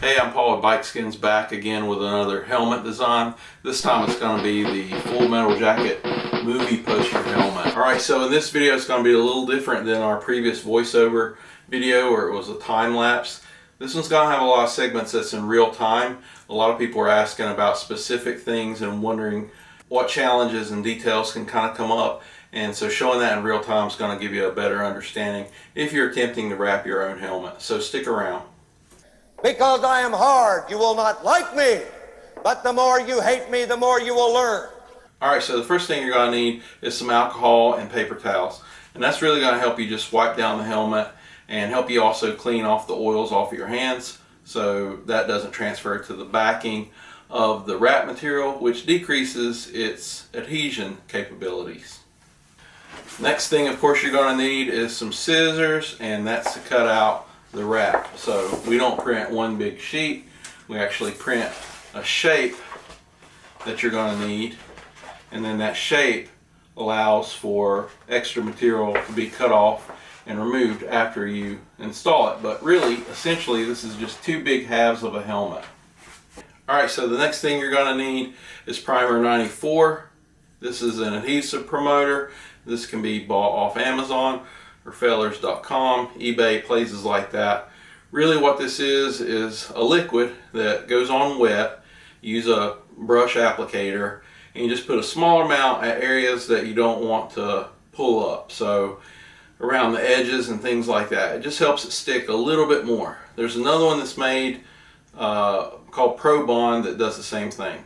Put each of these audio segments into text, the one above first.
Hey, I'm Paul with Bike Skins, back again with another helmet design. This time it's going to be the Full Metal Jacket movie poster helmet. Alright, so in this video it's going to be a little different than our previous voiceover video where it was a time lapse. This one's going to have a lot of segments that's in real time. A lot of people are asking about specific things and wondering what challenges and details can kind of come up. And so showing that in real time is going to give you a better understanding if you're attempting to wrap your own helmet. So stick around. Because I am hard, you will not like me. But the more you hate me, the more you will learn. Alright, so the first thing you're going to need is some alcohol and paper towels. And that's really going to help you just wipe down the helmet and help you also clean off the oils off of your hands so that doesn't transfer to the backing of the wrap material, which decreases its adhesion capabilities. Next thing, of course, you're going to need is some scissors, and that's to cut out the wrap. So we don't print one big sheet, we actually print a shape that you're going to need, and then that shape allows for extra material to be cut off and removed after you install it. But really, essentially, this is just two big halves of a helmet. Alright, so the next thing you're going to need is primer 94. This is an adhesive promoter. This can be bought off Amazon or fellers.com, eBay, places like that. Really what this is a liquid that goes on wet. You use a brush applicator and you just put a small amount at areas that you don't want to pull up. So around the edges and things like that. It just helps it stick a little bit more. There's another one that's made called Pro Bond that does the same thing.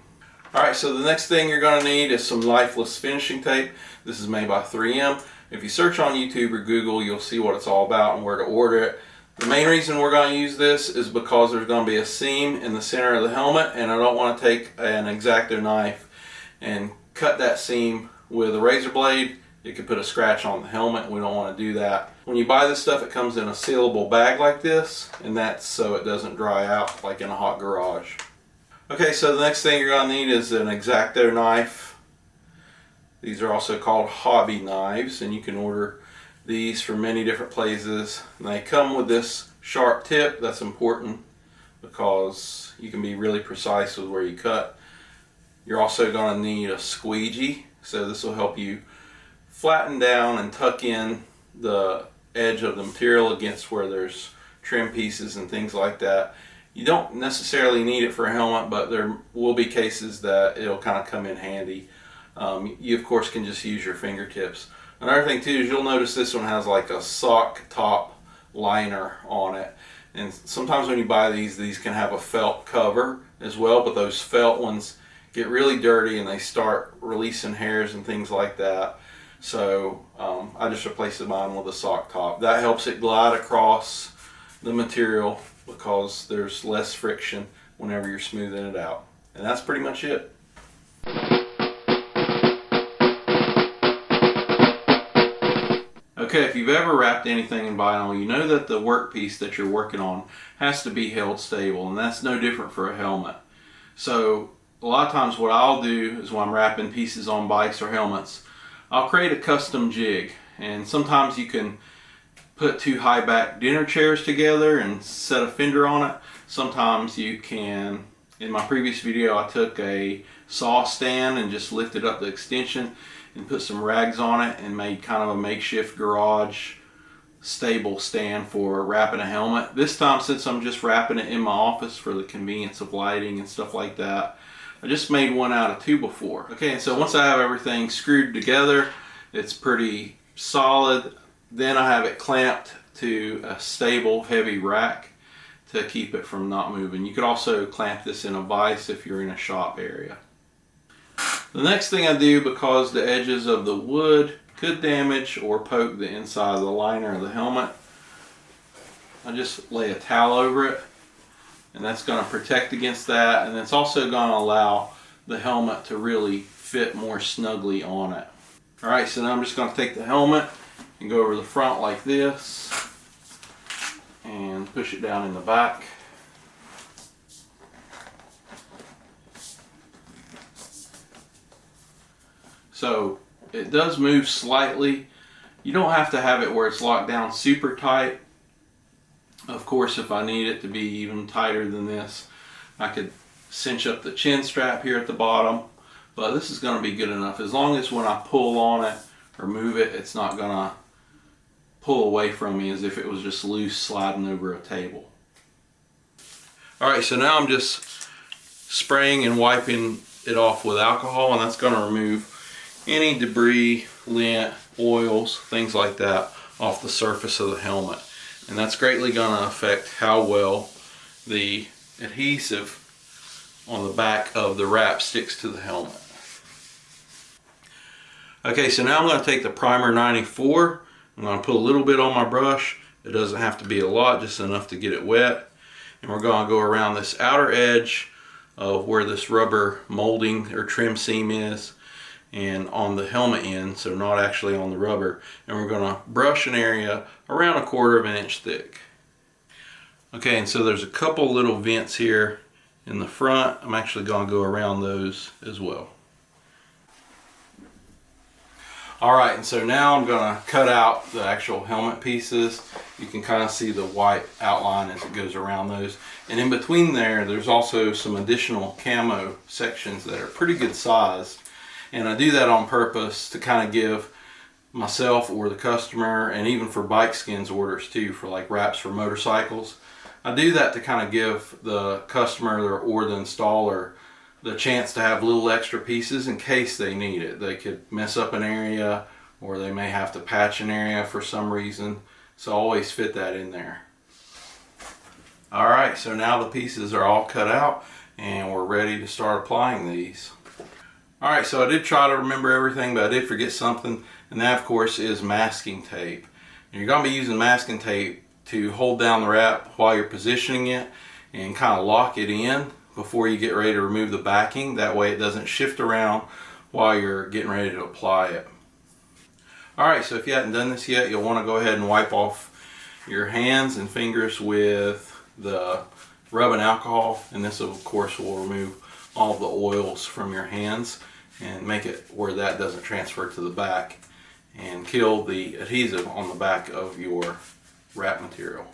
Alright, so the next thing you're going to need is some lifeless finishing tape. This is made by 3M. If you search on YouTube or Google, you'll see what it's all about and where to order it. The main reason we're going to use this is because there's going to be a seam in the center of the helmet, and I don't want to take an X-Acto knife and cut that seam with a razor blade. It could put a scratch on the helmet. We don't want to do that. When you buy this stuff, it comes in a sealable bag like this, and that's so it doesn't dry out like in a hot garage. Okay, so the next thing you're going to need is an X-Acto knife. These are also called hobby knives, and you can order these from many different places. And they come with this sharp tip. That's important because you can be really precise with where you cut. You're also going to need a squeegee, so this will help you flatten down and tuck in the edge of the material against where there's trim pieces and things like that. You don't necessarily need it for a helmet, but there will be cases that it'll kind of come in handy. You of course can just use your fingertips. Another thing too is you'll notice this one has like a sock top liner on it, and sometimes when you buy these can have a felt cover as well, but those felt ones get really dirty and they start releasing hairs and things like that. So I just replaced mine with a sock top. That helps it glide across the material because there's less friction whenever you're smoothing it out. And that's pretty much it. Okay, if you've ever wrapped anything in vinyl, you know that the workpiece that you're working on has to be held stable, and that's no different for a helmet. So a lot of times what I'll do is when I'm wrapping pieces on bikes or helmets, I'll create a custom jig. And sometimes you can put two high back dinner chairs together and set a fender on it. Sometimes you can, in my previous video I took a saw stand and just lifted up the extension and put some rags on it and made kind of a makeshift garage stable stand for wrapping a helmet. This time, since I'm just wrapping it in my office for the convenience of lighting and stuff like that, I just made one out of 2x4. Okay, and so once I have everything screwed together, it's pretty solid. Then I have it clamped to a stable heavy rack to keep it from not moving. You could also clamp this in a vise if you're in a shop area. The next thing I do, because the edges of the wood could damage or poke the inside of the liner of the helmet, I just lay a towel over it, and that's going to protect against that, and it's also going to allow the helmet to really fit more snugly on it. Alright, so now I'm just going to take the helmet and go over the front like this and push it down in the back. So it does move slightly. You don't have to have it where it's locked down super tight. Of course, if I need it to be even tighter than this, I could cinch up the chin strap here at the bottom, but this is going to be good enough. As long as when I pull on it or move it, it's not going to pull away from me as if it was just loose sliding over a table. Alright, so now I'm just spraying and wiping it off with alcohol, and that's going to remove any debris, lint, oils, things like that off the surface of the helmet. And that's greatly going to affect how well the adhesive on the back of the wrap sticks to the helmet. Okay, so now I'm going to take the Primer 94. I'm going to put a little bit on my brush. It doesn't have to be a lot, just enough to get it wet. And we're going to go around this outer edge of where this rubber molding or trim seam is, and on the helmet end, so not actually on the rubber. And we're going to brush an area around 1/4 inch thick. Okay, and so there's a couple little vents here in the front. I'm actually going to go around those as well. Alright, and so now I'm going to cut out the actual helmet pieces. You can kind of see the white outline as it goes around those. And in between there, there's also some additional camo sections that are pretty good sized. And I do that on purpose to kind of give myself or the customer, and even for bike skins orders too, for like wraps for motorcycles, I do that to kind of give the customer or the installer the chance to have little extra pieces in case they need it. They could mess up an area, or they may have to patch an area for some reason, so I always fit that in there. Alright, so now the pieces are all cut out and we're ready to start applying these. Alright, so I did try to remember everything, but I did forget something, and that of course is masking tape. And you're going to be using masking tape to hold down the wrap while you're positioning it and kind of lock it in before you get ready to remove the backing. That way it doesn't shift around while you're getting ready to apply it. Alright, so if you haven't done this yet, you'll want to go ahead and wipe off your hands and fingers with the rubbing alcohol, and this of course will remove all the oils from your hands and make it where that doesn't transfer to the back and kill the adhesive on the back of your wrap material.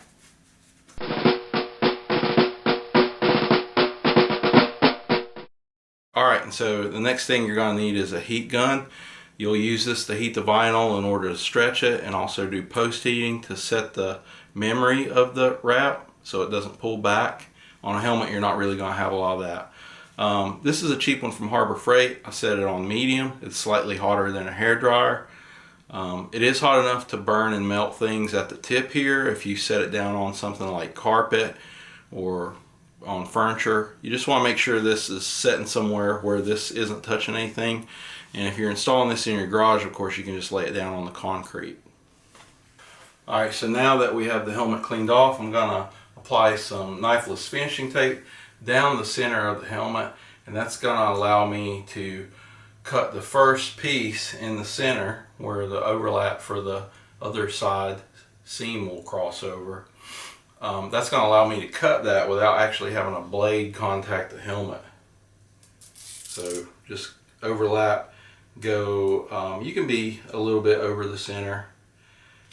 Alright, and so the next thing you're going to need is a heat gun. You'll use this to heat the vinyl in order to stretch it, and also do post heating to set the memory of the wrap so it doesn't pull back. On a helmet you're not really going to have a lot of that. This is a cheap one from Harbor Freight. I set it on medium. It's slightly hotter than a hairdryer. It is hot enough to burn and melt things at the tip here. If you set it down on something like carpet or on furniture, you just want to make sure this is setting somewhere where this isn't touching anything. And if you're installing this in your garage, of course you can just lay it down on the concrete. Alright, so now that we have the helmet cleaned off, I'm going to apply some knifeless finishing tape down the center of the helmet, and that's going to allow me to cut the first piece in the center where the overlap for the other side seam will cross over. That's going to allow me to cut that without actually having a blade contact the helmet. So just overlap, go, you can be a little bit over the center,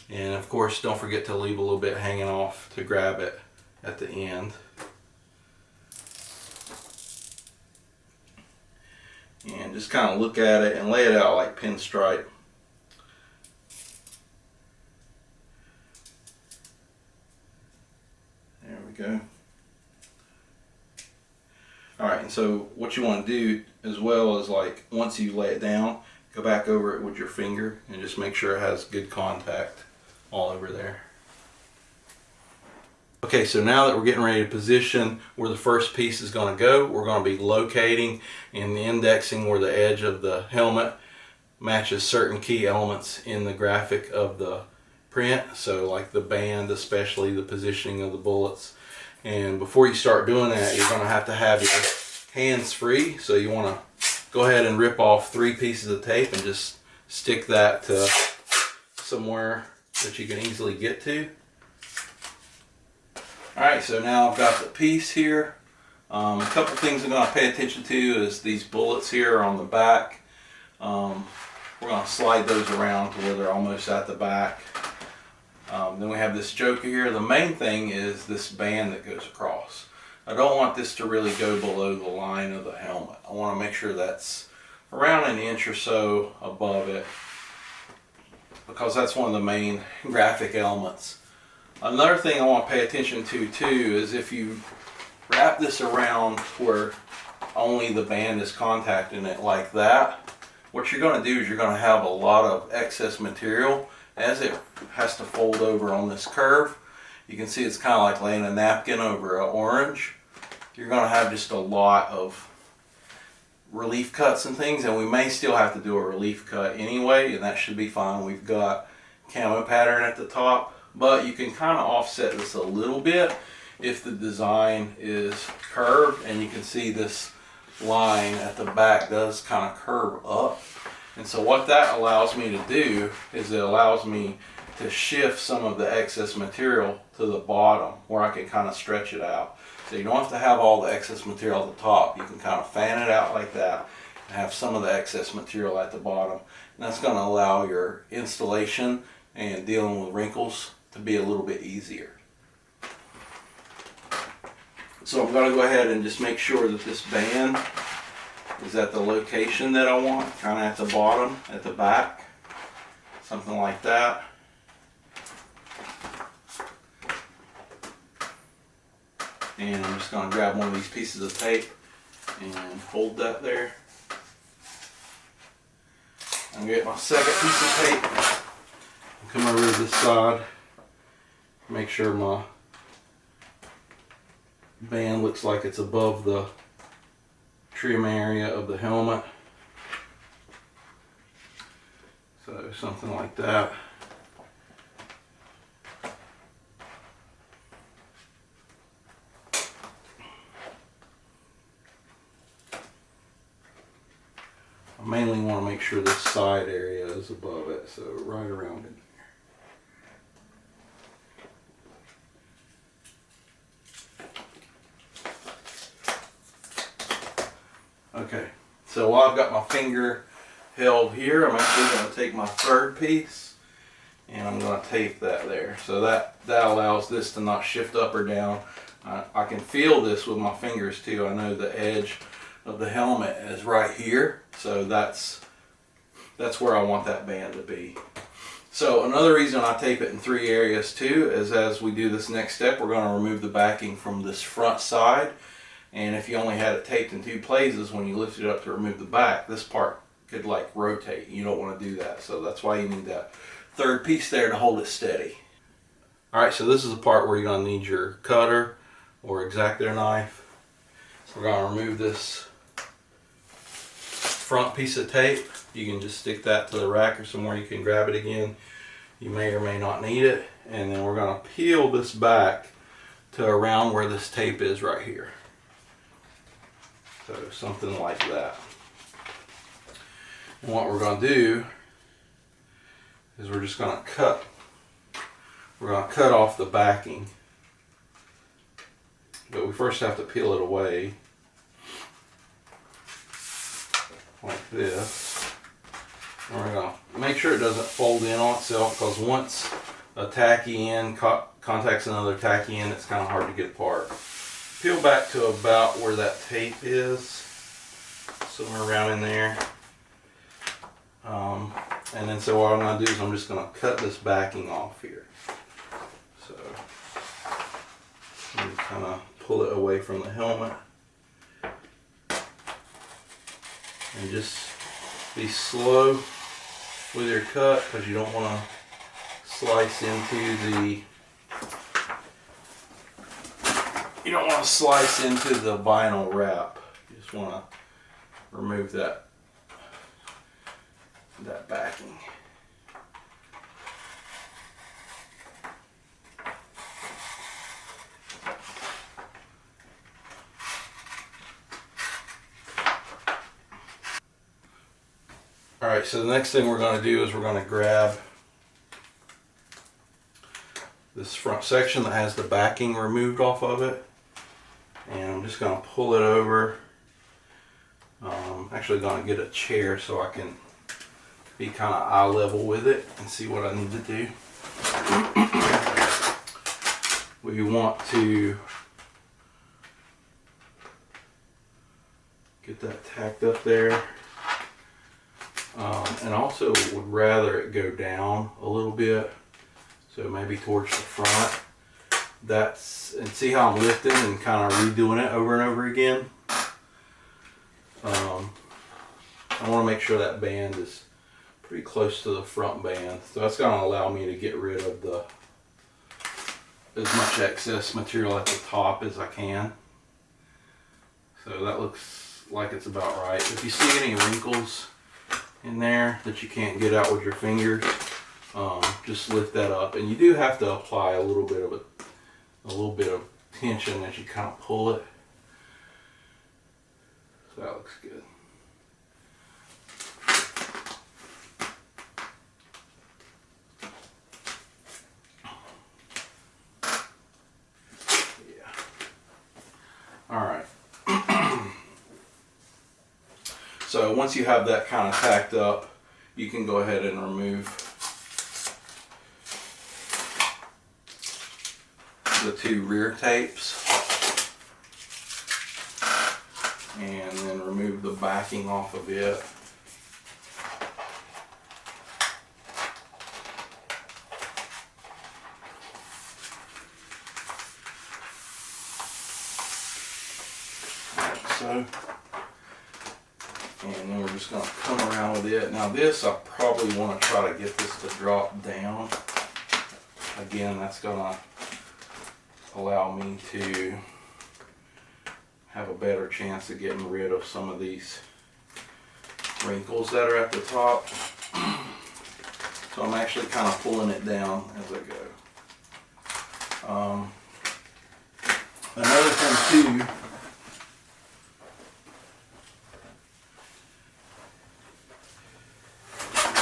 and of course don't forget to leave a little bit hanging off to grab it at the end. And just kind of look at it and lay it out like pinstripe. There we go. Alright, and so what you want to do as well is, like, once you lay it down, go back over it with your finger and just make sure it has good contact all over there. Okay, so now that we're getting ready to position where the first piece is going to go, we're going to be locating and indexing where the edge of the helmet matches certain key elements in the graphic of the print. So like the band, especially the positioning of the bullets. And before you start doing that, you're going to have your hands free. So you want to go ahead and rip off 3 pieces of tape and just stick that to somewhere that you can easily get to. Alright, so now I've got the piece here. A couple things I'm going to pay attention to is these bullets here on the back. We're going to slide those around to where they're almost at the back. Then we have this joker here. The main thing is this band that goes across. I don't want this to really go below the line of the helmet. I want to make sure that's around an inch or so above it, because that's one of the main graphic elements. Another thing I want to pay attention to too is if you wrap this around where only the band is contacting it like that, what you're going to do is you're going to have a lot of excess material as it has to fold over on this curve. You can see it's kind of like laying a napkin over an orange. You're going to have just a lot of relief cuts and things, and we may still have to do a relief cut anyway, and that should be fine. We've got camo pattern at the top, but you can kind of offset this a little bit if the design is curved, and you can see this line at the back does kind of curve up. And so what that allows me to do is it allows me to shift some of the excess material to the bottom where I can kind of stretch it out. So you don't have to have all the excess material at the top. You can kind of fan it out like that and have some of the excess material at the bottom. And that's going to allow your installation and dealing with wrinkles to be a little bit easier. So I'm going to go ahead and just make sure that this band is at the location that I want, kind of at the bottom, at the back, something like that. And I'm just going to grab one of these pieces of tape and hold that there. I'm going to get my second piece of tape, come over to this side, make sure my band looks like it's above the trim area of the helmet. So something like that. I mainly want to make sure this side area is above it, so right around in there. Okay, so while I've got my finger held here, I'm actually going to take my third piece and I'm going to tape that there. So that allows this to not shift up or down. I can feel this with my fingers too. I know the edge of the helmet is right here, so that's where I want that band to be. So another reason I tape it in 3 areas too is as we do this next step, we're going to remove the backing from this front side. And if you only had it taped in 2 places, when you lift it up to remove the back, this part could like rotate. You don't want to do that, so that's why you need that third piece there to hold it steady. Alright, so this is the part where you're going to need your cutter or X-Acto knife. So we're going to remove this front piece of tape. You can just stick that to the rack or somewhere you can grab it again. You may or may not need it. And then we're going to peel this back to around where this tape is right here. So something like that. And what we're going to do is we're just going to cut. We're going to cut off the backing. But we first have to peel it away. Like this. And we're going to make sure it doesn't fold in on itself, because once a tacky end contacts another tacky end, it's kind of hard to get apart. Peel back to about where that tape is, somewhere around in there. And then so what I'm going to do is I'm just going to cut this backing off here. So I'm just kind of pull it away from the helmet. And just be slow with your cut, because you don't want to slice into the vinyl wrap. You just want to remove that backing. Alright, so the next thing we're going to do is we're going to grab this front section that has the backing removed off of it, and I'm just going to pull it over. Actually going to get a chair so I can be kind of eye level with it and see what I need to do. we want to get that tacked up there. And also would rather it go down a little bit, so maybe towards the front. And see how I'm lifting and kind of redoing it over and over again. I want to make sure that band is pretty close to the front band, so that's going to allow me to get rid of as much excess material at the top as I can. So that looks like it's about right. If you see any wrinkles in there that you can't get out with your fingers, just lift that up, and you do have to apply a little bit of tension as you kind of pull it. So that looks good. Yeah. All right. So once you have that kind of tacked up, you can go ahead and remove the 2 rear tapes, and then remove the backing off of it. Like so. And then we're just going to come around with it. Now this, I probably want to try to get this to drop down. Again, that's going to allow me to have a better chance of getting rid of some of these wrinkles that are at the top. So I'm actually kind of pulling it down as I go. Another thing too,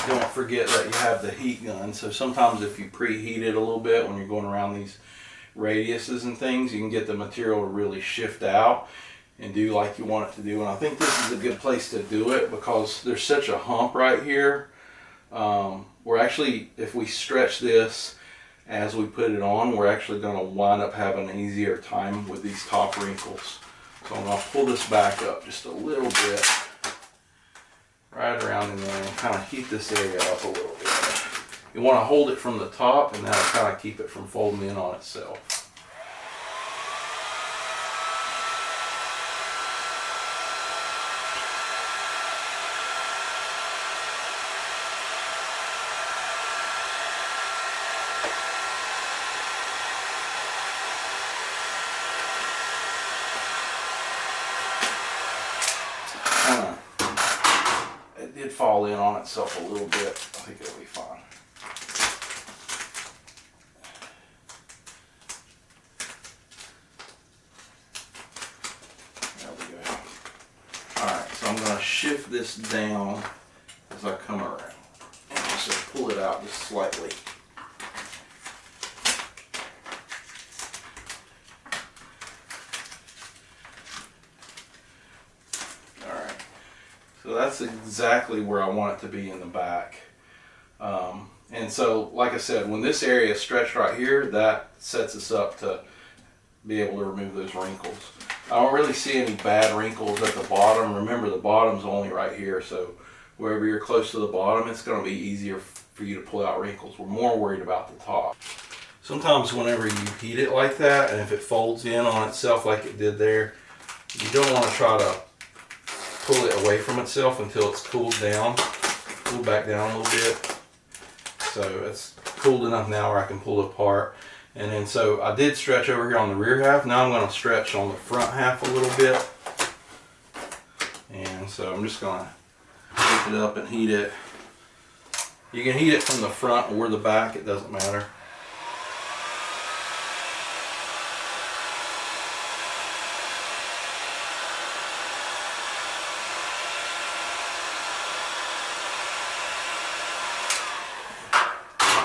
don't forget that you have the heat gun. So sometimes if you preheat it a little bit when you're going around these radiuses and things, you can get the material to really shift out and do like you want it to do. And I think this is a good place to do it because there's such a hump right here. We're actually, if we stretch this as we put it on, we're actually going to wind up having an easier time with these top wrinkles. So I'm going to pull this back up just a little bit, right around in there, and kind of heat this area up a little bit. You want to hold it from the top, and that'll kind of keep it from folding in on itself. It did fall in on itself a little bit. I think it'll be fine. There we go. Alright, so I'm going to shift this down as I come around. And just pull it out just slightly. So that's exactly where I want it to be in the back. And so, like I said, when this area is stretched right here, that sets us up to be able to remove those wrinkles. I don't really see any bad wrinkles at the bottom. Remember, the bottom's only right here, so wherever you're close to the bottom, it's going to be easier for you to pull out wrinkles. We're more worried about the top. Sometimes whenever you heat it like that, and if it folds in on itself like it did there, you don't want to try to pull it away from itself until it's cooled down. Cool back down a little bit. So it's cooled enough now where I can pull it apart. And then so I did stretch over here on the rear half. Now I'm going to stretch on the front half a little bit. And so I'm just going to pick it up and heat it. You can heat it from the front or the back, it doesn't matter.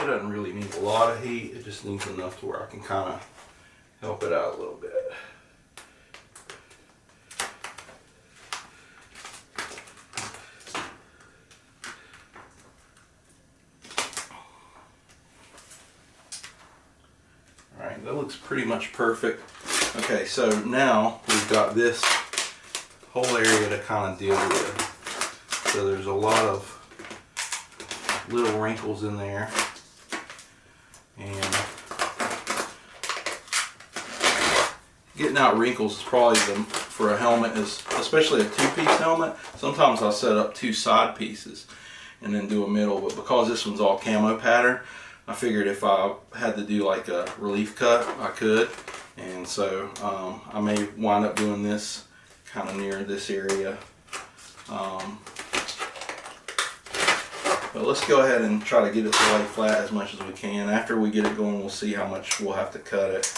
It doesn't really need a lot of heat, it just needs enough to where I can kind of help it out a little bit. Alright, That looks pretty much perfect. Okay, so now we've got this whole area to kind of deal with. So there's a lot of little wrinkles in there. And getting out wrinkles is probably for a helmet, especially a two-piece helmet. Sometimes I'll set up 2 side pieces and then do a middle, but because this one's all camo pattern, I figured if I had to do like a relief cut, I could. And so I may wind up doing this kind of near this area. But let's go ahead and try to get it to lay flat as much as we can. After we get it going, we'll see how much we'll have to cut it.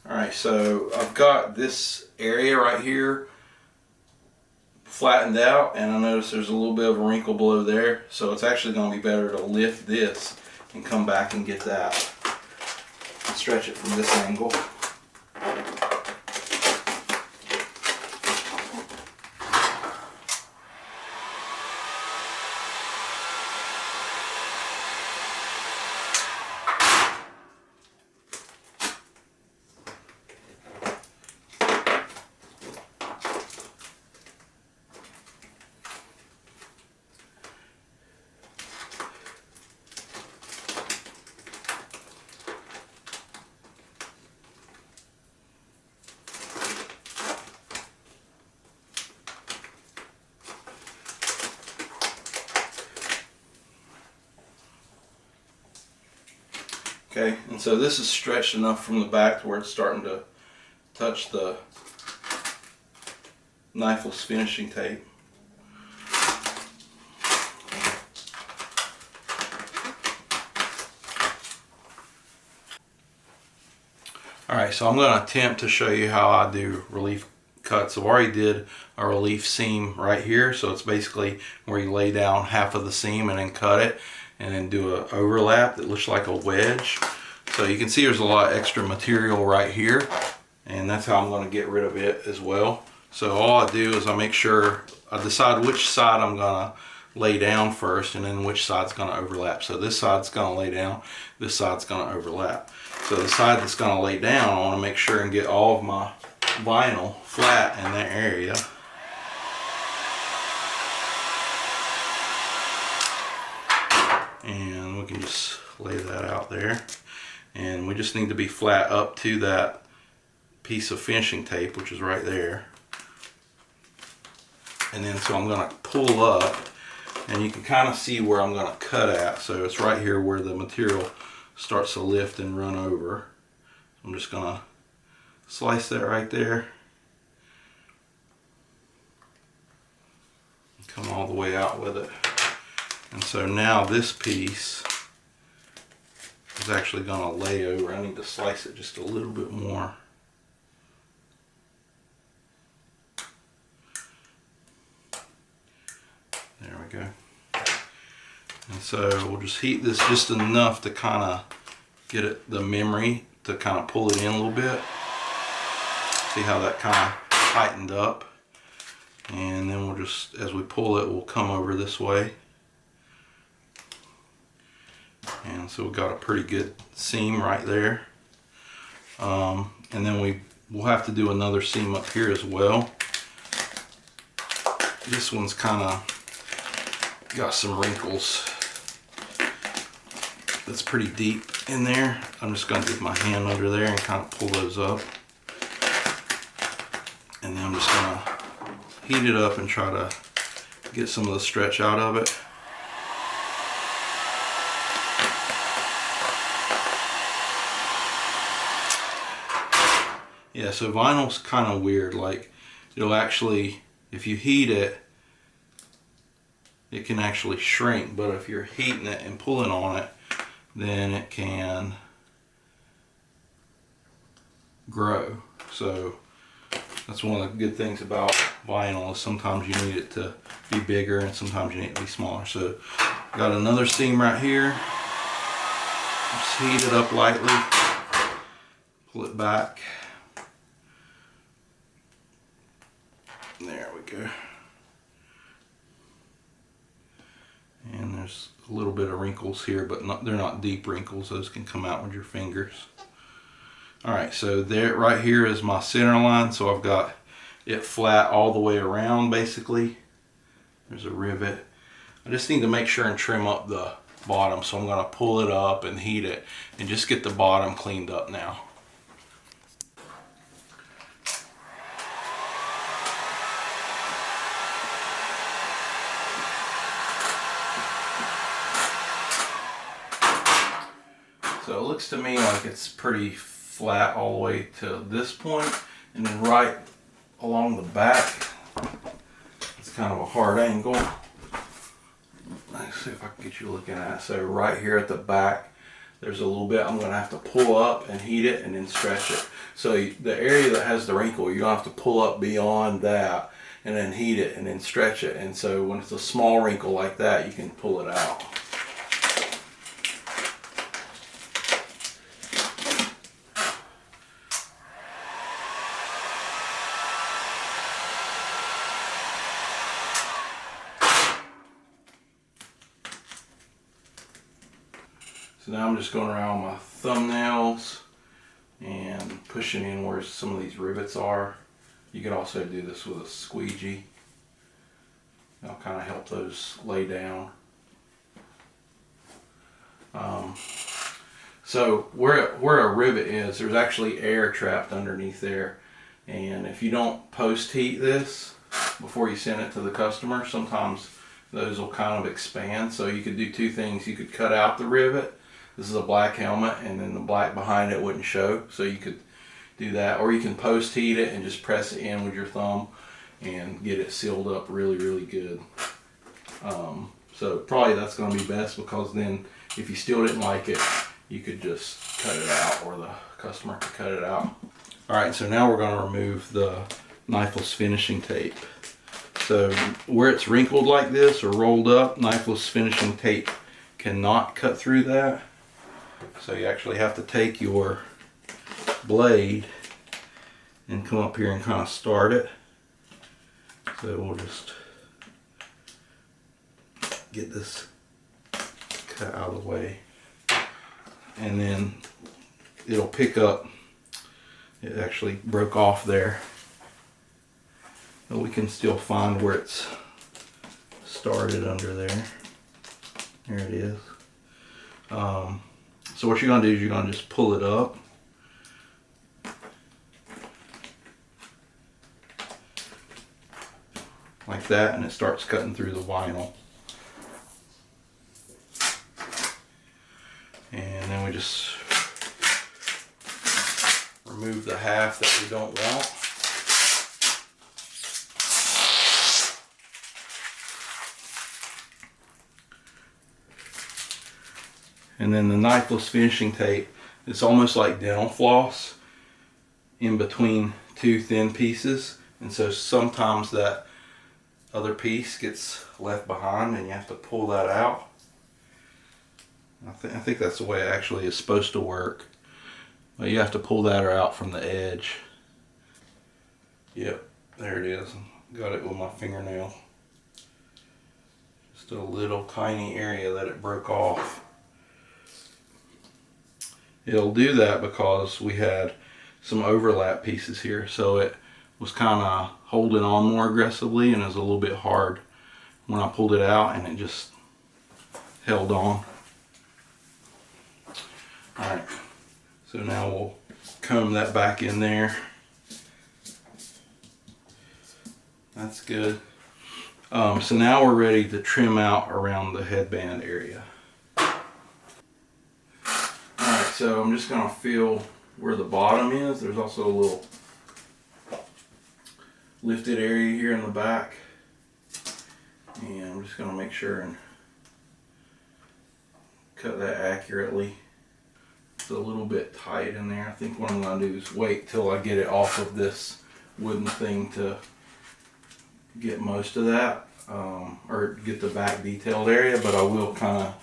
Alright, so I've got this area right here flattened out, and I notice there's a little bit of a wrinkle below there, so it's actually going to be better to lift this and come back and get that and stretch it from this angle. Okay, and so this is stretched enough from the back to where it's starting to touch the knifeless finishing tape. Alright, so I'm going to attempt to show you how I do relief cuts. I've already did a relief seam right here, so it's basically where you lay down half of the seam and then cut it, and then do an overlap that looks like a wedge. So you can see there's a lot of extra material right here, and that's how I'm going to get rid of it as well. So all I do is I make sure I decide which side I'm going to lay down first, and then which side's going to overlap. So this side's going to lay down, this side's going to overlap. So the side that's going to lay down, I want to make sure and get all of my vinyl flat in that area. And we can just lay that out there, and we just need to be flat up to that piece of finishing tape, which is right there. And then so I'm going to pull up, and you can kind of see where I'm going to cut at. So it's right here where the material starts to lift and run over. I'm just going to slice that right there, and come all the way out with it. And so now this piece is actually going to lay over. I need to slice it just a little bit more. There we go. And so we'll just heat this just enough to kind of get it, the memory, to kind of pull it in a little bit. See how that kind of tightened up. And then we'll just, as we pull it, we'll come over this way. And so we've got a pretty good seam right there. And then we'll have to do another seam up here as well. This one's kind of got some wrinkles. That's pretty deep in there. I'm just going to get my hand under there and kind of pull those up. And then I'm just going to heat it up and try to get some of the stretch out of it. Yeah, so vinyl's kind of weird. Like, it'll actually, if you heat it, it can actually shrink, but if you're heating it and pulling on it, then it can grow. So that's one of the good things about vinyl, is sometimes you need it to be bigger and sometimes you need it to be smaller. So got another seam right here. Just heat it up lightly, pull it back. There we go. And there's a little bit of wrinkles here, but they're not deep wrinkles. Those can come out with your fingers. Alright, so there, right here is my center line. So I've got it flat all the way around basically. There's a rivet. I just need to make sure and trim up the bottom. So I'm going to pull it up and heat it and just get the bottom cleaned up now. So it looks to me like it's pretty flat all the way to this point, and then right along the back, it's kind of a hard angle. Let's see if I can get you looking at it. So right here at the back, there's a little bit I'm going to have to pull up and heat it and then stretch it. So the area that has the wrinkle, you're going to have to pull up beyond that and then heat it and then stretch it. And so when it's a small wrinkle like that, you can pull it out. So now I'm just going around my thumbnails and pushing in where some of these rivets are. You could also do this with a squeegee. That'll kind of help those lay down. So where a rivet is, there's actually air trapped underneath there. And if you don't post heat this before you send it to the customer, sometimes those will kind of expand. So you could do two things. You could cut out the rivet. This is a black helmet, and then the black behind it wouldn't show. So you could do that, or you can post heat it and just press it in with your thumb and get it sealed up really, really good. So probably that's going to be best, because then if you still didn't like it, you could just cut it out, or the customer could cut it out. Alright, so now we're going to remove the knifeless finishing tape. So where it's wrinkled like this or rolled up, knifeless finishing tape cannot cut through that. So you actually have to take your blade and come up here and kind of start it. So we'll just get this cut out of the way, and then it'll pick up. It actually broke off there, but we can still find where it's started under there. There it is. So what you're going to do is you're going to just pull it up. Like that, and it starts cutting through the vinyl. And then we just remove the half that we don't want. And then the knifeless finishing tape, it's almost like dental floss in between two thin pieces. And so sometimes that other piece gets left behind and you have to pull that out. I think that's the way it actually is supposed to work. But you have to pull that out from the edge. Yep, there it is. Got it with my fingernail. Just a little tiny area that it broke off. It'll do that because we had some overlap pieces here, so it was kind of holding on more aggressively, and it was a little bit hard when I pulled it out, and it just held on. Alright, so now we'll comb that back in there. That's good. So now we're ready to trim out around the headband area. Alright, so I'm just going to feel where the bottom is. There's also a little lifted area here in the back. And I'm just going to make sure and cut that accurately. It's a little bit tight in there. I think what I'm going to do is wait till I get it off of this wooden thing to get most of that, or get the back detailed area, but I will kind of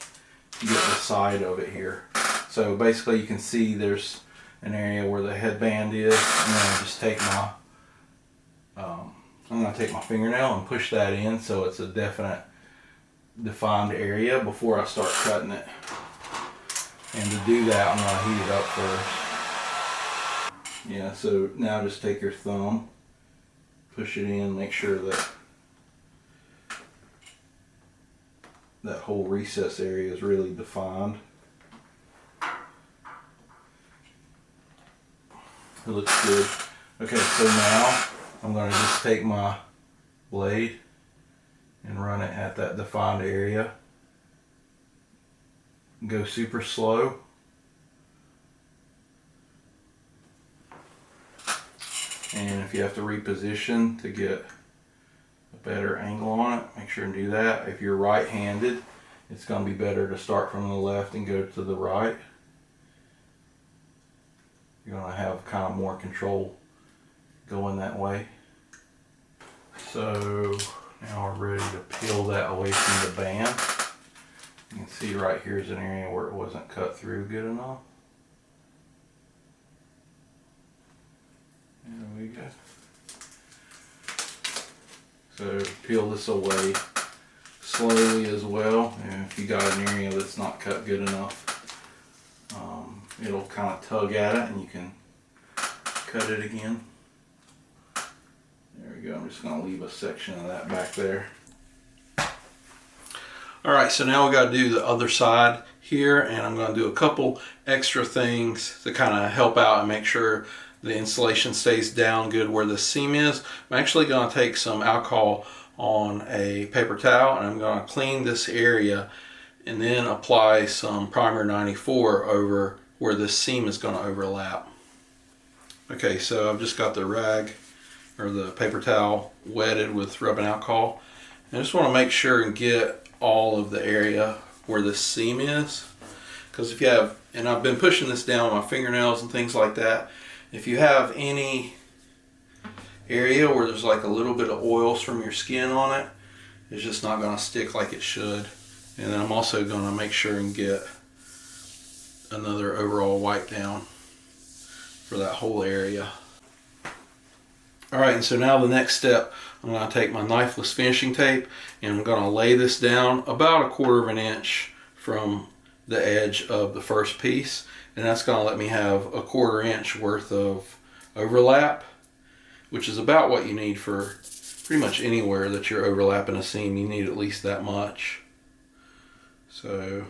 get the side of it here. So basically you can see there's an area where the headband is, and then I just take my I'm going to take my fingernail and push that in so it's a definite defined area before I start cutting it. And to do that, I'm going to heat it up first. Yeah, so now just take your thumb, push it in, make sure that that whole recess area is really defined. It looks good. Okay, so now I'm going to just take my blade and run it at that defined area. Go super slow. And if you have to reposition to get a better angle on it, make sure and do that. If you're right-handed, it's going to be better to start from the left and go to the right. You're going to have kind of more control going that way. So now we're ready to peel that away from the band. You can see right here is an area where it wasn't cut through good enough. There we go. So peel this away slowly as well, and if you got an area that's not cut good enough, it'll kind of tug at it and you can cut it again. There we go. I'm just going to leave a section of that back there. Alright, so now we got to do the other side here, and I'm going to do a couple extra things to kind of help out and make sure the insulation stays down good where the seam is. I'm actually going to take some alcohol on a paper towel and I'm going to clean this area and then apply some primer 94 over where this seam is going to overlap. Okay, so I've just got the rag or the paper towel wetted with rubbing alcohol. I just want to make sure and get all of the area where the seam is, because if you have, and I've been pushing this down with my fingernails and things like that, if you have any area where there's like a little bit of oils from your skin on it, it's just not going to stick like it should. And then I'm also going to make sure and get another overall wipe down for that whole area. Alright, and so now the next step, I'm going to take my knifeless finishing tape and I'm going to lay this down about 1/4 of an inch from the edge of the first piece, and that's going to let me have 1/4 inch worth of overlap, which is about what you need for pretty much anywhere that you're overlapping a seam. You need at least that much. So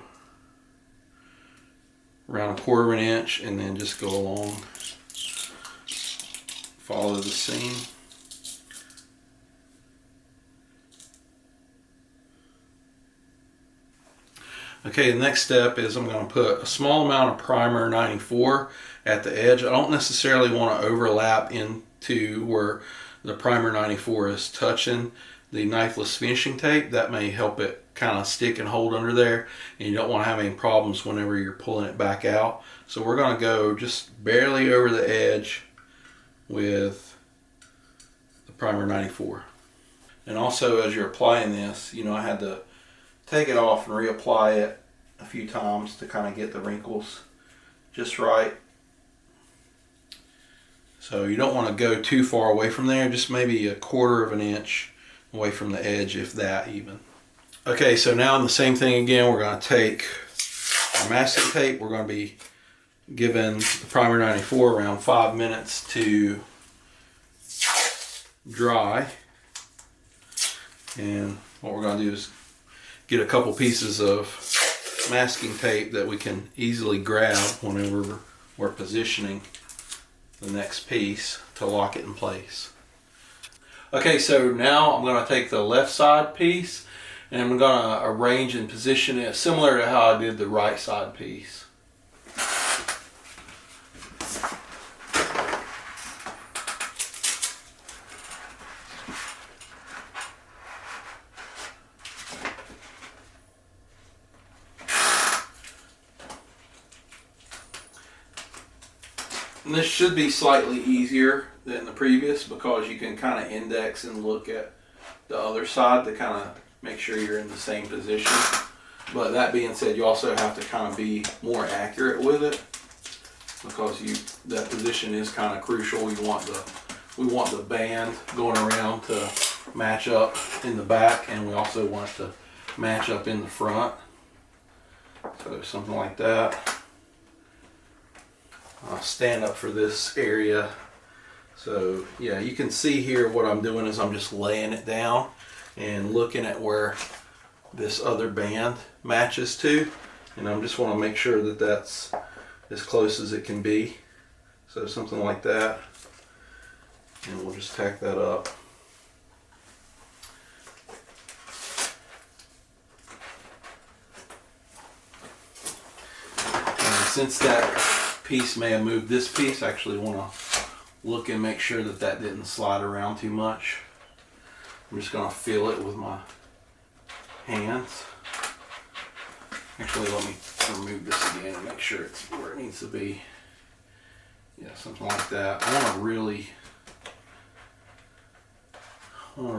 around 1/4 of an inch, and then just go along, follow the seam. Okay, the next step is I'm going to put a small amount of primer 94 at the edge. I don't necessarily want to overlap into where the primer 94 is touching the knifeless finishing tape. That may help it kind of stick and hold under there, and you don't want to have any problems whenever you're pulling it back out. So we're going to go just barely over the edge with the primer 94. And also, as you're applying this, you know, I had to take it off and reapply it a few times to kind of get the wrinkles just right. So you don't want to go too far away from there, just maybe 1/4 of an inch away from the edge, if that even. Okay, so now in the same thing again, we're going to take our masking tape. We're going to be giving the primer 94 around 5 minutes to dry. And what we're going to do is get a couple pieces of masking tape that we can easily grab whenever we're positioning the next piece to lock it in place. Okay, so now I'm going to take the left side piece and I'm going to arrange and position it similar to how I did the right side piece. And this should be slightly easier than the previous because you can kind of index and look at the other side to kind of make sure you're in the same position. But that being said, you also have to kind of be more accurate with it because that position is kind of crucial. We want the band going around to match up in the back, and we also want it to match up in the front. So something like that. I'll stand up for this area. So yeah, you can see here what I'm doing is I'm just laying it down and looking at where this other band matches to, and I just want to make sure that that's as close as it can be. So something like that, and we'll just tack that up. And since that piece may have moved this piece, I actually want to look and make sure that that didn't slide around too much. I'm just going to feel it with my hands. Actually, let me remove this again and make sure it's where it needs to be. Yeah, something like that. I want to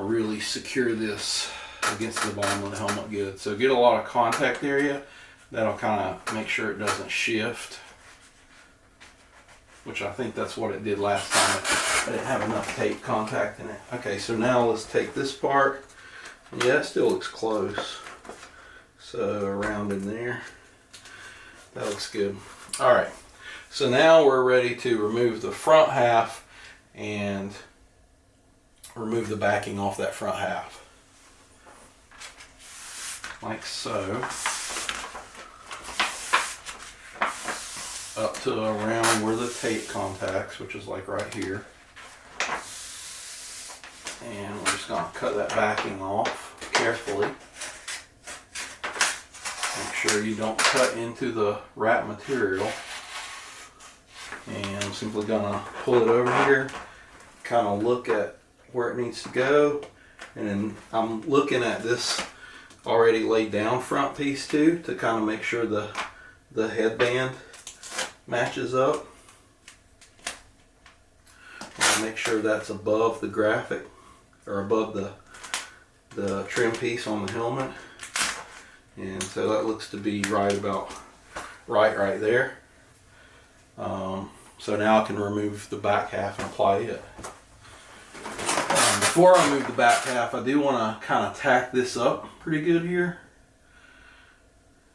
really secure this against the bottom of the helmet good. So get a lot of contact area. That'll kind of make sure it doesn't shift, which I think that's what it did last time. I didn't have enough tape contact in it. Okay, so now let's take this part. Yeah, it still looks close. So around in there. That looks good. All right, so now we're ready to remove the front half and remove the backing off that front half. Like so. Up to around where the tape contacts, which is like right here. And we're just going to cut that backing off carefully. Make sure you don't cut into the wrap material. And I'm simply going to pull it over here, kind of look at where it needs to go. And then I'm looking at this already laid down front piece too, to kind of make sure the headband matches up. I'll make sure that's above the graphic, or above the trim piece on the helmet. And so that looks to be right about right there. So now I can remove the back half and apply it. Before I move the back half, I do want to kind of tack this up pretty good here.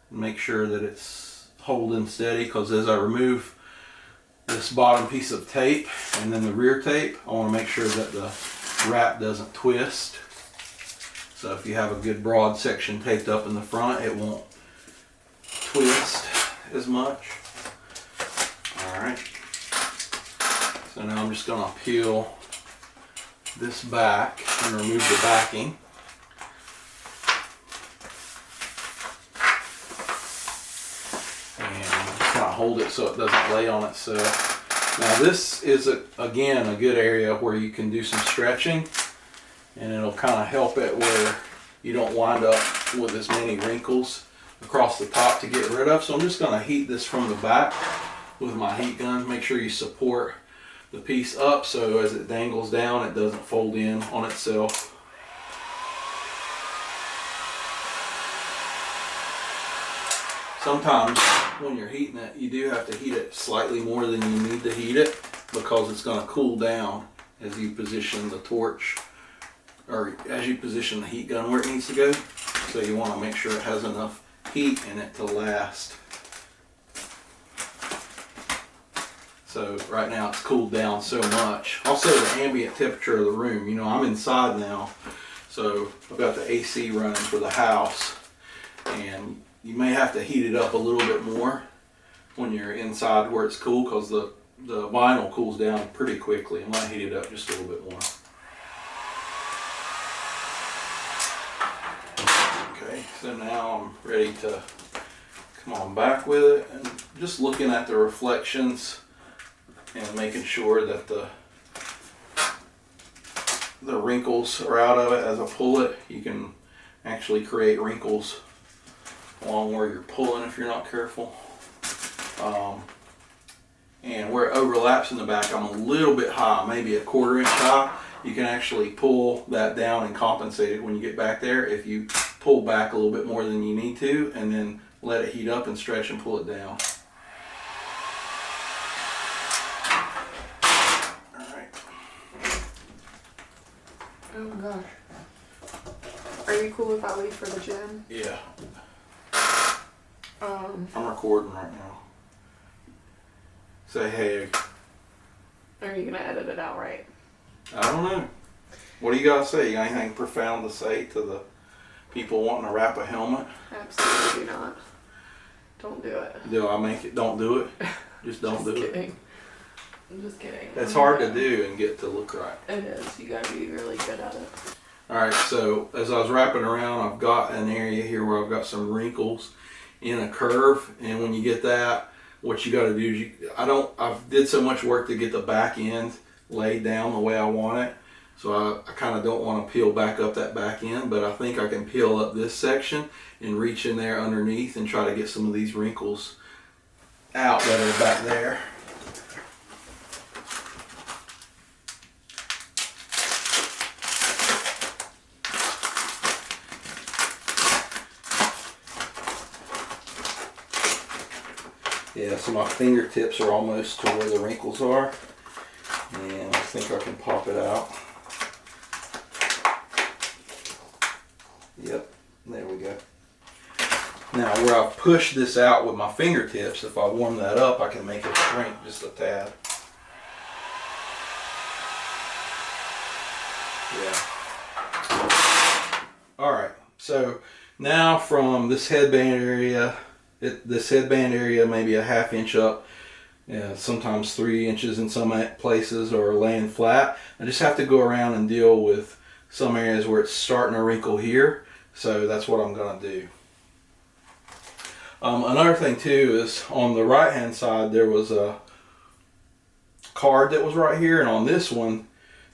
Make sure that it's holding steady, because as I remove this bottom piece of tape and then the rear tape, I want to make sure that the wrap doesn't twist. So if you have a good broad section taped up in the front, it won't twist as much. Alright, so now I'm just going to peel this back and remove the backing. And kind of hold it so it doesn't lay on itself. Now this is again a good area where you can do some stretching, and it'll kind of help it where you don't wind up with as many wrinkles across the top to get rid of. So I'm just going to heat this from the back with my heat gun. Make sure you support the piece up so as it dangles down it doesn't fold in on itself. Sometimes when you're heating it, you do have to heat it slightly more than you need to heat it, because it's going to cool down as you position the torch, or as you position the heat gun where it needs to go. So you want to make sure it has enough heat in it to last. So right now it's cooled down so much. Also the ambient temperature of the room. You know, I'm inside now, so I've got the AC running for the house, and you may have to heat it up a little bit more when you're inside where it's cool, because the vinyl cools down pretty quickly. I might heat it up just a little bit more. Okay, so now I'm ready to come on back with it, and just looking at the reflections and making sure that the wrinkles are out of it. As I pull it, you can actually create wrinkles along where you're pulling if you're not careful. and where it overlaps in the back, I'm a little bit high, maybe a 1/4 inch high. You can actually pull that down and compensate it when you get back there if you pull back a little bit more than you need to, and then let it heat up and stretch and pull it down. Alright. Oh my gosh. Are you cool if I leave for the gym? Yeah. I'm recording right now. Say hey. Are you gonna edit it out right? I don't know. What do you gotta say? You got anything profound to say to the people wanting to wrap a helmet? Absolutely not. Don't do it. Do I make it? Don't do it. Just don't do Just it. kidding. I'm just kidding. It's hard to do and get to look right. It is. You gotta be really good at it. Alright, so as I was wrapping around, I've got an area here where I've got some wrinkles in a curve, and when you get that, what you got to do is I did so much work to get the back end laid down the way I want it, so I kind of don't want to peel back up that back end, but I think I can peel up this section and reach in there underneath and try to get some of these wrinkles out that are back there. Yeah, so my fingertips are almost to where the wrinkles are, and I think I can pop it out. Yep, there we go. Now where I've pushed this out with my fingertips, if I warm that up, I can make it shrink just a tad. Yeah. Alright, so now from this headband area, this headband area maybe a 1/2 inch up, sometimes 3 inches in some places, or laying flat. I just have to go around and deal with some areas where it's starting to wrinkle here, so that's what I'm going to do. Another thing too is on the right hand side there was a card that was right here, and on this one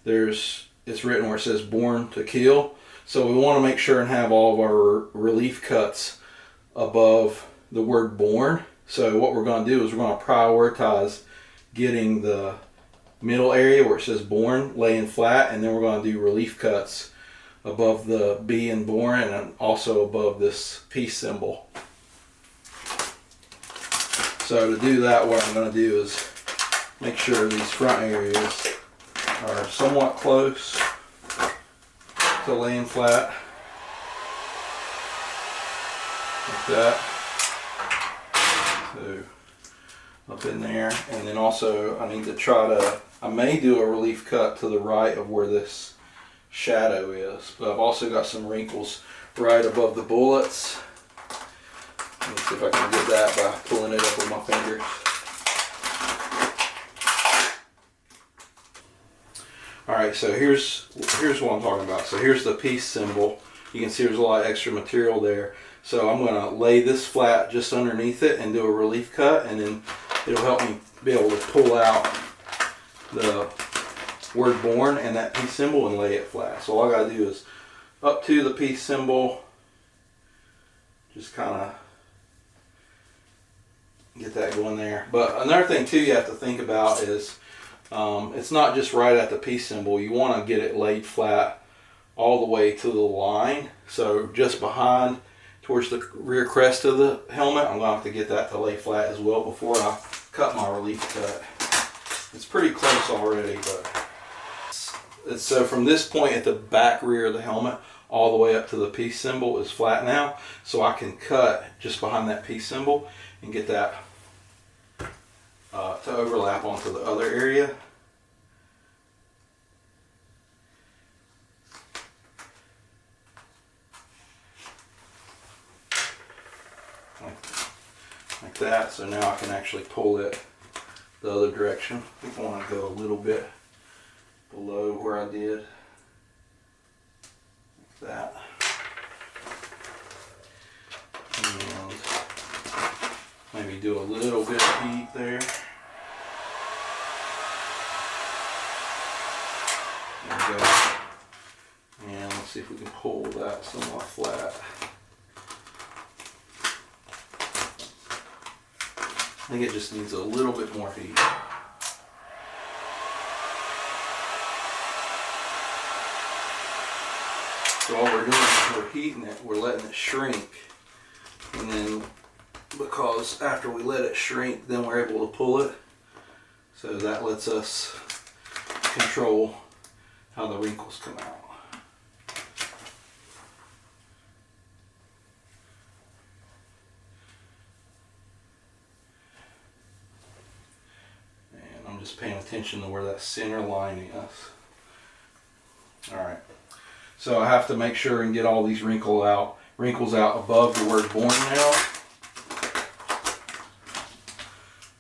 it's written where it says "Born to Kill." So we want to make sure and have all of our relief cuts above the word "born." So what we're going to do is we're going to prioritize getting the middle area where it says "born" laying flat, and then we're going to do relief cuts above the B in born, and then also above this peace symbol. So to do that, what I'm going to do is make sure these front areas are somewhat close to laying flat, like that. So up in there, and then also I need to I may do a relief cut to the right of where this shadow is, but I've also got some wrinkles right above the bullets. Let me see if I can get that by pulling it up with my fingers. Alright, so here's what I'm talking about. So here's the peace symbol. You can see there's a lot of extra material there. So I'm going to lay this flat just underneath it and do a relief cut, and then it'll help me be able to pull out the word "born" and that peace symbol and lay it flat. So all I got to do is up to the peace symbol, just kind of get that going there. But another thing too you have to think about is it's not just right at the peace symbol. You want to get it laid flat all the way to the line. So just behind, towards the rear crest of the helmet, I'm going to have to get that to lay flat as well before I cut my relief cut. It's pretty close already, but so from this point at the back rear of the helmet all the way up to the peace symbol is flat now, so I can cut just behind that peace symbol and get that to overlap onto the other area. Like that. So now I can actually pull it the other direction. I think I want to go a little bit below where I did. Like that. And maybe do a little bit of heat there. There we go. And let's see if we can pull that somewhat flat. I think it just needs a little bit more heat. So all we're doing is we're heating it, we're letting it shrink. And then because after we let it shrink, then we're able to pull it. So that lets us control how the wrinkles come out. And I'm just paying attention to where that center line is. Alright, so I have to make sure and get all these wrinkles out above the word born now.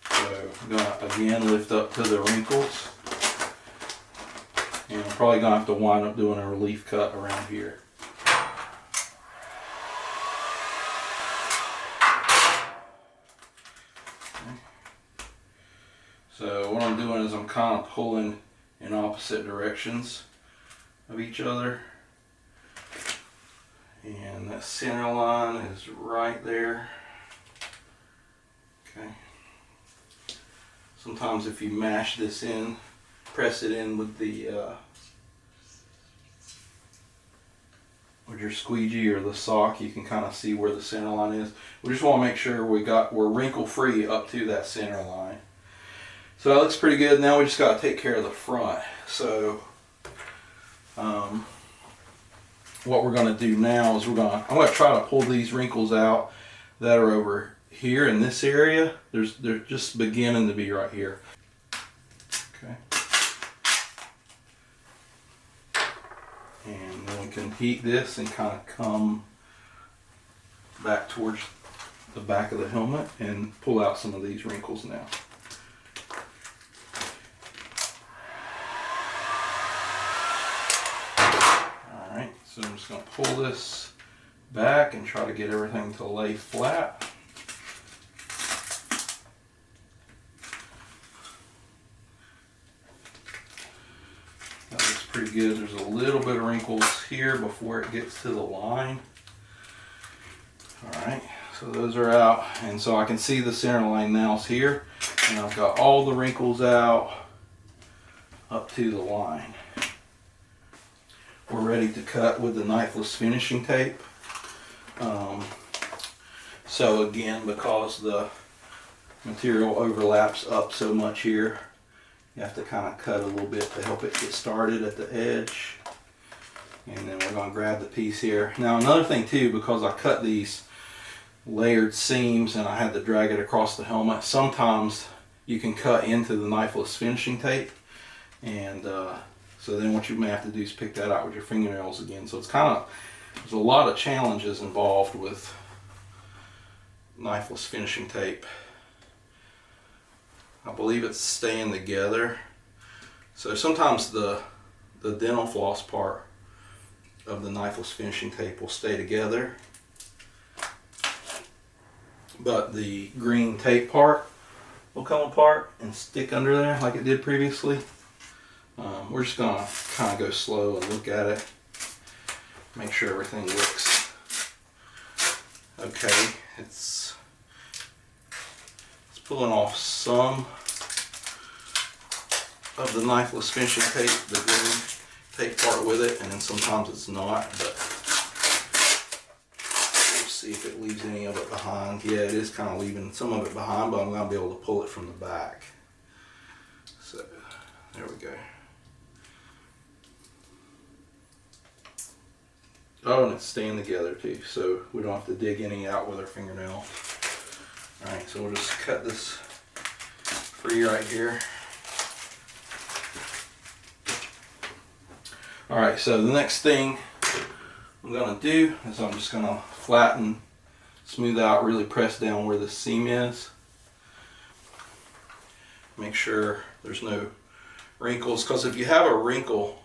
So I'm going to again lift up to the wrinkles. And I'm probably going to have to wind up doing a relief cut around here. Okay. So what I'm doing is I'm kind of pulling in opposite directions of each other. And that center line is right there. Okay. Sometimes if you mash this in, press it in with the with your squeegee or the sock, you can kind of see where the center line is. We just want to make sure we're wrinkle free up to that center line. So that looks pretty good. Now we just got to take care of the front. So what we're going to do now is I'm going to try to pull these wrinkles out that are over here in this area. They're just beginning to be right here. Okay. And then we can heat this and kind of come back towards the back of the helmet and pull out some of these wrinkles now. Alright, so I'm just going to pull this back and try to get everything to lay flat. That looks pretty good. There's a little bit of wrinkles here before it gets to the line. Alright, so those are out, and so I can see the center line now is here, and I've got all the wrinkles out up to the line. We're ready to cut with the knifeless finishing tape. So again, because the material overlaps up so much here, you have to kind of cut a little bit to help it get started at the edge. And then we're going to grab the piece here. Now another thing too, because I cut these layered seams and I had to drag it across the helmet, sometimes you can cut into the knifeless finishing tape, and so then what you may have to do is pick that out with your fingernails again. So it's there's a lot of challenges involved with knifeless finishing tape. I believe it's staying together. So sometimes the dental floss part of the knifeless finishing tape will stay together, but the green tape part will come apart and stick under there like it did previously. We're just going to kind of go slow and look at it, make sure everything looks okay. It's pulling off some of the knifeless finishing tape, the green tape part with it, and then sometimes it's not, but we'll see if it leaves any of it behind. Yeah, it is kind of leaving some of it behind, but I'm going to be able to pull it from the back. So there we go. Oh, and it's staying together too, so we don't have to dig any out with our fingernail. Alright, so we'll just cut this free right here. Alright, so the next thing I'm going to do is I'm just going to flatten, smooth out, really press down where the seam is. Make sure there's no wrinkles, because if you have a wrinkle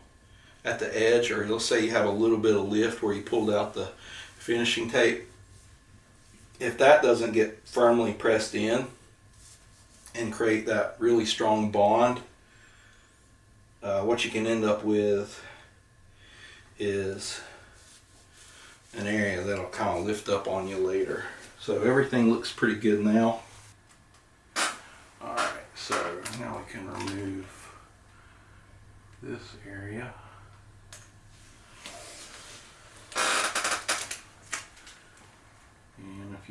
at the edge, or let's say you have a little bit of lift where you pulled out the finishing tape, if that doesn't get firmly pressed in and create that really strong bond, what you can end up with is an area that'll kind of lift up on you later. So everything looks pretty good now. Alright, so now we can remove this area.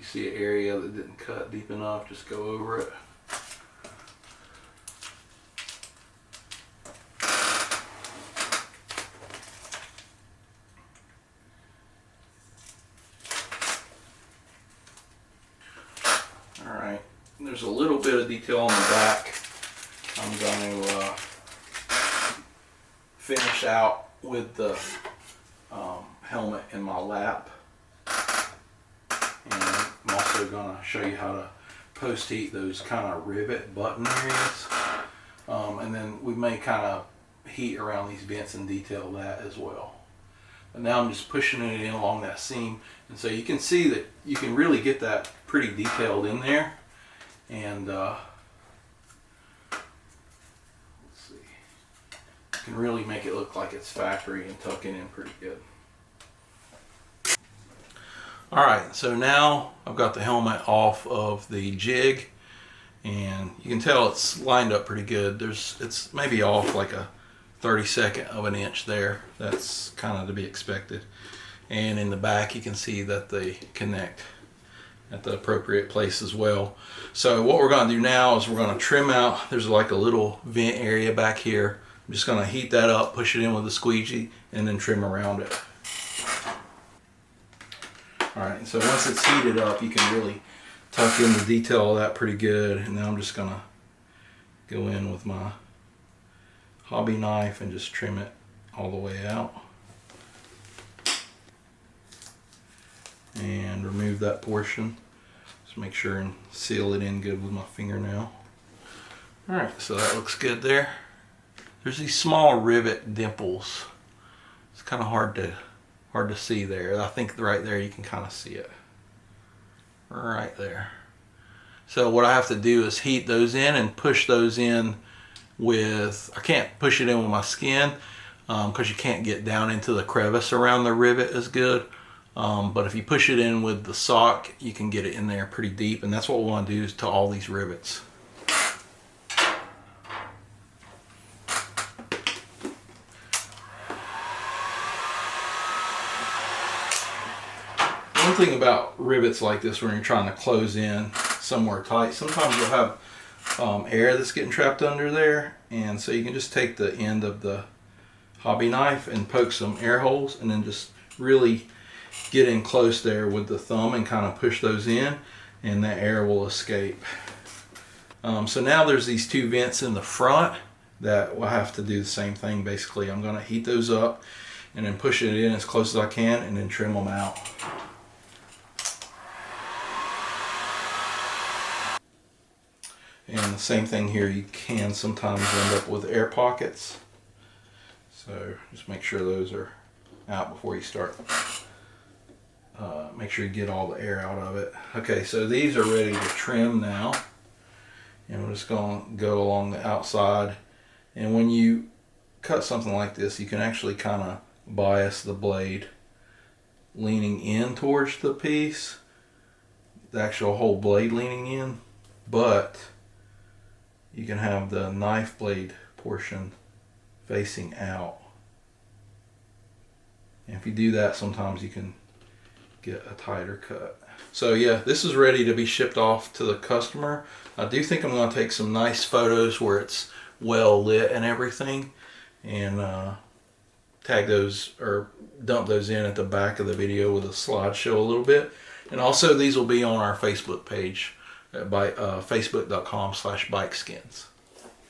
see an area that didn't cut deep enough, just go over it. Alright, there's a little bit of detail on the back. I'm going to finish out with the helmet in my lap. And I'm also going to show you how to post heat those kind of rivet button areas. And then we may kind of heat around these vents and detail that as well. And now I'm just pushing it in along that seam. And so you can see that you can really get that pretty detailed in there. And let's see, you can really make it look like it's factory and tuck it in pretty good. Alright, so now I've got the helmet off of the jig, and you can tell it's lined up pretty good. It's maybe off like a 32nd of an inch there. That's kind of to be expected. And in the back you can see that they connect at the appropriate place as well. So what we're going to do now is we're going to trim out, there's like a little vent area back here. I'm just going to heat that up, push it in with a squeegee, and then trim around it. Alright, so once it's heated up, you can really tuck in the detail of that pretty good. And now I'm just going to go in with my hobby knife and just trim it all the way out. And remove that portion. Just make sure and seal it in good with my fingernail. Alright, so that looks good there. There's these small rivet dimples. It's kind of hard to see there. I think right there you can kind of see it. Right there. So what I have to do is heat those in and push those in with, I can't push it in with my skin because you can't get down into the crevice around the rivet as good. But if you push it in with the sock, you can get it in there pretty deep, and that's what we want to do is to all these rivets. One thing about rivets like this, when you're trying to close in somewhere tight, sometimes you'll have air that's getting trapped under there, and so you can just take the end of the hobby knife and poke some air holes, and then just really get in close there with the thumb and kind of push those in, and the air will escape. So now there's these two vents in the front that we'll have to do the same thing. Basically, I'm going to heat those up and then push it in as close as I can and then trim them out. And the same thing here, you can sometimes end up with air pockets. So just make sure those are out before you start. Make sure you get all the air out of it. Okay, so these are ready to trim now. And we're just going to go along the outside. And when you cut something like this, you can actually kind of bias the blade leaning in towards the piece. The actual whole blade leaning in. But you can have the knife blade portion facing out. And if you do that, sometimes you can get a tighter cut. So yeah, this is ready to be shipped off to the customer. I do think I'm going to take some nice photos where it's well lit and everything, and tag those or dump those in at the back of the video with a slideshow a little bit. And also these will be on our Facebook page at facebook.com/bikeskins.